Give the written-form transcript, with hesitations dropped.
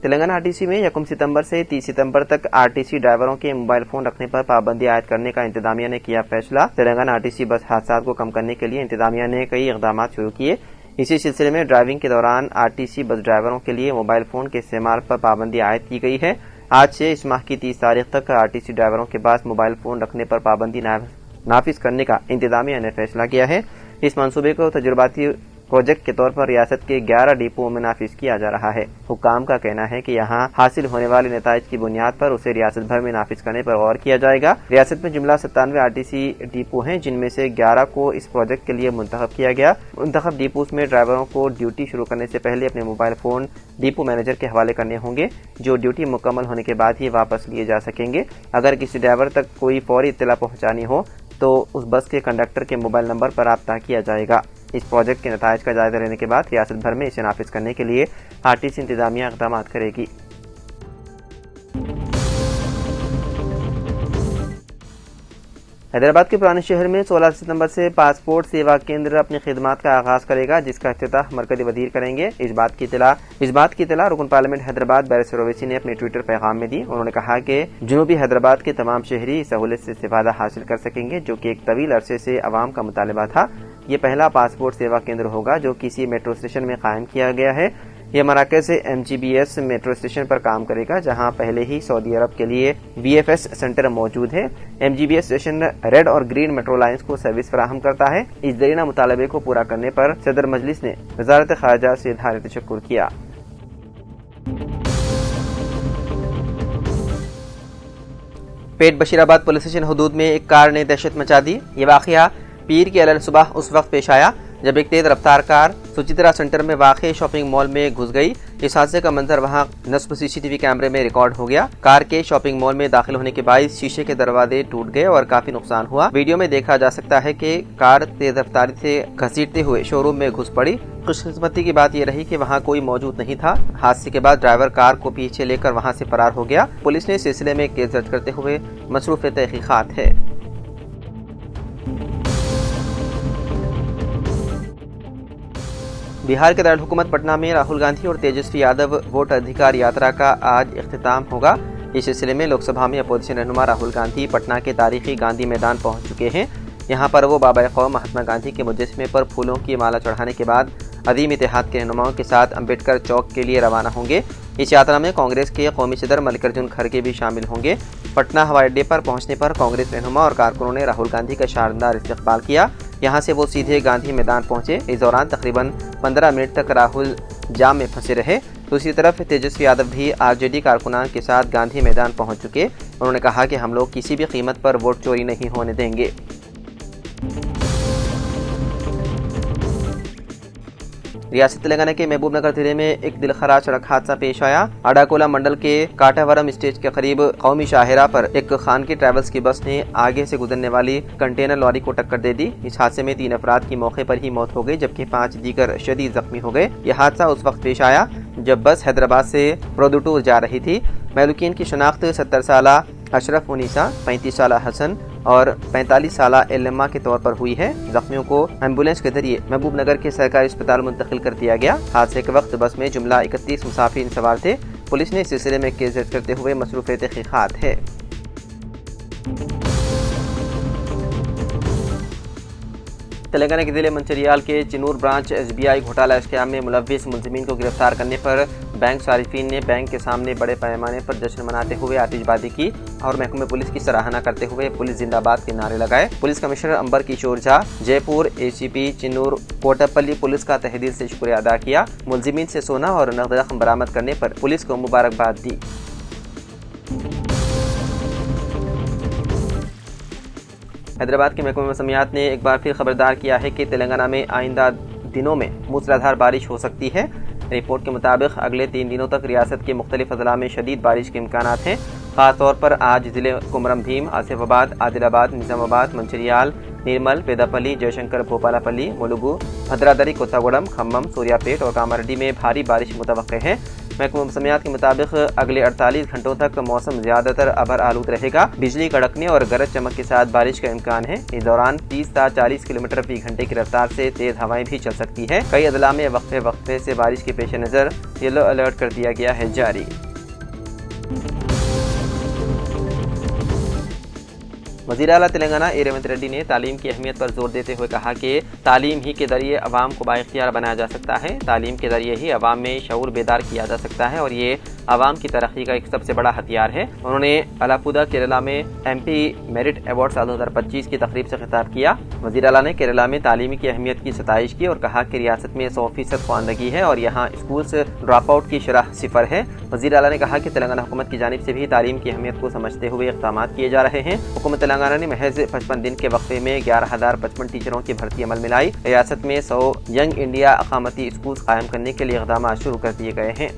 Telangana RTC में 1 सितंबर से 30 सितंबर तक आरटीसी ड्राइवरों के मोबाइल फोन रखने पर पाबंदी आयद करने का इंतजामिया ने किया फैसला। तेलंगाना आरटीसी बस हादसा को कम करने के लिए इंतजामिया ने कई इकदाम शुरू किए। इसी सिलसिले में ड्राइविंग के दौरान आरटीसी बस ड्राइवरों के लिए मोबाइल फोन के इस्तेमाल पर पाबंदी आयद की गई है। आज से इस माह की 30 तारीख तक आरटीसी ड्राइवरों के पास मोबाइल फोन रखने पर पाबंदी नाफिज करने का इंतजामिया ने फैसला किया है। इस मंसूबे को तजुर्बाती प्रोजेक्ट के तौर पर रियासत के 11 डिपोओं में नाफिज किया जा रहा है। हुक्काम का कहना है कि यहाँ हासिल होने वाले नताइज की बुनियाद पर उसे रियासत भर में नाफिज करने पर गौर किया जाएगा। रियासत में जुमला 97 आरटीसी डिपो हैं, जिनमें से 11 को इस प्रोजेक्ट के लिए मुंतखब किया गया। मुंतखब डिपोस में ड्राइवरों को ड्यूटी शुरू करने से पहले अपने मोबाइल फोन डिपो मैनेजर के हवाले करने होंगे, जो ड्यूटी मुकम्मल होने के बाद ही वापस लिए जा सकेंगे। अगर किसी ड्राइवर तक कोई फौरी इत्तला पहुँचानी हो तो उस बस के कंडक्टर के मोबाइल नंबर पर राब्ता किया जाएगा। इस प्रोजेक्ट के नताइज का जायजा लेने के बाद रियासत भर में इसे नाफिज करने के लिए आरटीसी इंतजामिया इक़दाम करेगी। हैदराबाद के पुराने शहर में 16 सितंबर से पासपोर्ट सेवा केंद्र अपनी खिदमात का आगाज करेगा, जिसका इफ्तिताह मरकज़ी वज़ीर करेंगे। इस बात की इतला रुकन पार्लियामेंट हैदराबाद बैरिस्टर ओवैसी ने अपने ट्विटर पैगाम में दी। उन्होंने कहा कि जुनूबी हैदराबाद के तमाम शहरी इस सहूलत से इस्तिफादा हासिल कर सकेंगे, जो कि एक तवील अरसे से अवाम का मुतालबा था। ये पहला पासपोर्ट सेवा केंद्र होगा जो किसी मेट्रो स्टेशन में कायम किया गया है। यह मराकज से MGBS मेट्रो स्टेशन पर काम करेगा, जहां पहले ही सऊदी अरब के लिए VFS सेंटर मौजूद है। MGBS स्टेशन रेड और ग्रीन मेट्रो लाइंस को सर्विस फराहम करता है। इस दरीना मुतालबे को पूरा करने पर सदर मजलिस ने वजारत खारजा से इज़हार तशक्कुर किया। पेट बशीराबाद पुलिस स्टेशन हदूद में एक कार ने दहशत मचा दी। ये वाक़या पीर की अलग सुबह उस वक्त पेश आया जब एक तेज रफ्तार कार सुचित्रा सेंटर में वाक़े शॉपिंग मॉल में घुस गई। इस हादसे का मंजर वहां नस्ब CCTV कैमरे में रिकॉर्ड हो गया। कार के शॉपिंग मॉल में दाखिल होने के बाद शीशे के दरवाजे टूट गए और काफी नुकसान हुआ। वीडियो में देखा जा सकता है कि कार तेज रफ्तारी से घसीटते हुए शोरूम में घुस पड़ी। खुशकिस्मती की बात यह रही कि वहां कोई मौजूद नहीं था। हादसे के बाद ड्राइवर कार को पीछे लेकर वहां से फरार हो गया। पुलिस ने इस सिलसिले में केस दर्ज करते हुए मसरूफ तहकीकात है। बिहार के दारुल पटना में राहुल गांधी और तेजस्वी यादव वोट अधिकार यात्रा का आज इख्तिताम होगा। इस सिलसिले में लोकसभा में अपोजिशन रहनुमा राहुल गांधी पटना के तारीखी गांधी मैदान पहुंच चुके हैं। यहां पर वो बाबा कौम महात्मा गांधी के मुजस्समे पर फूलों की माला चढ़ाने के बाद अदीम इत्तेहाद के रहनुमाओं के साथ अम्बेडकर चौक के लिए रवाना होंगे। इस यात्रा में कांग्रेस के कौमी सदर मल्लिकार्जुन खड़गे भी शामिल होंगे। पटना हवाई अड्डे पर पहुंचने पर कांग्रेस रहनुमा और कारकुनों ने राहुल गांधी का शानदार इस्तकबाल किया। यहां से वो सीधे गांधी मैदान पहुंचे। इस दौरान तकरीबन 15 मिनट तक राहुल जाम में फंसे रहे। दूसरी तरफ तेजस्वी यादव भी RJD कारकुनान के साथ गांधी मैदान पहुंच चुके। उन्होंने कहा कि हम लोग किसी भी कीमत पर वोट चोरी नहीं होने देंगे। रियासत तेलंगाना के महबूब नगर जिले में एक दिलखराज सड़क हादसा पेश आया। अडाकोला मंडल के काटावरम स्टेज के करीब कौमी शाहरा पर एक खानगी ट्रैवल्स की बस ने आगे से गुजरने वाली कंटेनर लॉरी को टक्कर दे दी। इस हादसे में 3 अफराद की मौके पर ही मौत हो गई, जबकि 5 दीगर शदीद जख्मी हो गए। यह हादसा उस वक्त पेश आया जब बस हैदराबाद से प्रोदुटूर जा रही थी। महलूकीन की शनाख्त 70 साला अशरफ उनीसा, 35 साला हसन और 45 साला एलम्मा के तौर पर हुई है। जख्मियों को एम्बुलेंस के जरिए महबूब नगर के सरकारी अस्पताल मुंतकिल कर दिया गया। हादसे के वक्त बस में जुमला 31 मुसाफिर सवार थे। पुलिस ने इस सिलसिले में केस दर्ज करते हुए मसरूफ तहकीकात है। तेलंगाना के जिले मंचिरियाल के चिनूर ब्रांच SBI घोटाला स्कैम में मुलव्विस मुलजिमीन को गिरफ्तार करने पर बैंक सारिफीन ने बैंक के सामने बड़े पैमाने पर जश्न मनाते हुए आतिशबाजी की और महकमे पुलिस की सराहना करते हुए पुलिस जिंदाबाद के नारे लगाए। पुलिस कमिश्नर अंबर किशोर झा, जयपुर ACP चिनूर कोटापल्ली पुलिस का तहे दिल से शुक्रिया अदा किया। मुलजिमीन से सोना और नकद रकम बरामद करने पर पुलिस को मुबारकबाद दी। हैदराबाद के महकमे मौसमियात ने एक बार फिर खबरदार किया है कि तेलंगाना में आइंदा दिनों में मूसलाधार बारिश हो सकती है। रिपोर्ट के मुताबिक अगले 3 दिनों तक रियासत के मुख्तलिफ अजला में शदीद बारिश के इम्कानात हैं। खासतौर पर आज जिले कुमरम भीम, आसिफाबाद, आदिलाबाद, निजामाबाद, मंचिरियाल, निर्मल, पेदापल्ली, जयशंकर, भोपालापल्ली, मुलुगु, भद्रादरी, कोत्तागुड़म, खम्मम, सूर्यापेट और कामारेड्डी में भारी बारिश मुतवक्के है। महकमा मौसमियात के मुताबिक अगले 48 घंटों तक मौसम ज्यादातर अबर आलूद रहेगा। बिजली कड़कने और गरज चमक के साथ बारिश का इम्कान है। इस दौरान 30 से 40 किलोमीटर फी घंटे की रफ्तार से तेज हवाएं भी चल सकती है। कई अदला में वक्फे से बारिश के पेश नज़र येलो अलर्ट कर दिया गया है जारी। वज़ीर आला तेलंगाना रेवंत रेड्डी ने तालीम की अहमियत पर जोर देते हुए कहा कि तालीम ही के जरिए अवाम को बाइख्तियार बनाया जा सकता है। तालीम के जरिए ही अवाम में शऊर बेदार किया जा सकता है और ये अवाम की तरक्की का एक सबसे बड़ा हथियार है। उन्होंने अलापुदा केरला में MP मेरिट अवार्ड साल 2025 की तकरीब से खिताब किया। वज़ीर आला ने केरला में तालीम की अहमियत की सताइश की और कहा कि रियासत में 100% ख्वानदगी है और यहाँ स्कूल से ड्रॉप आउट की शरह 0 है। वज़ीर आला ने कहा कि तेलंगाना हुकूमत की जानिब से भी तालीम की अहमियत को समझते हुए इक़दाम किए जा रहे हैं। हुकूमत तेलंगाना ने महज 55 दिन के वक्फे में 11,055 टीचरों की भर्ती अमल में लाई। रियासत में 100 यंग इंडिया अकामती स्कूल कायम करने के लिए इक़दाम शुरू कर दिए गए हैं।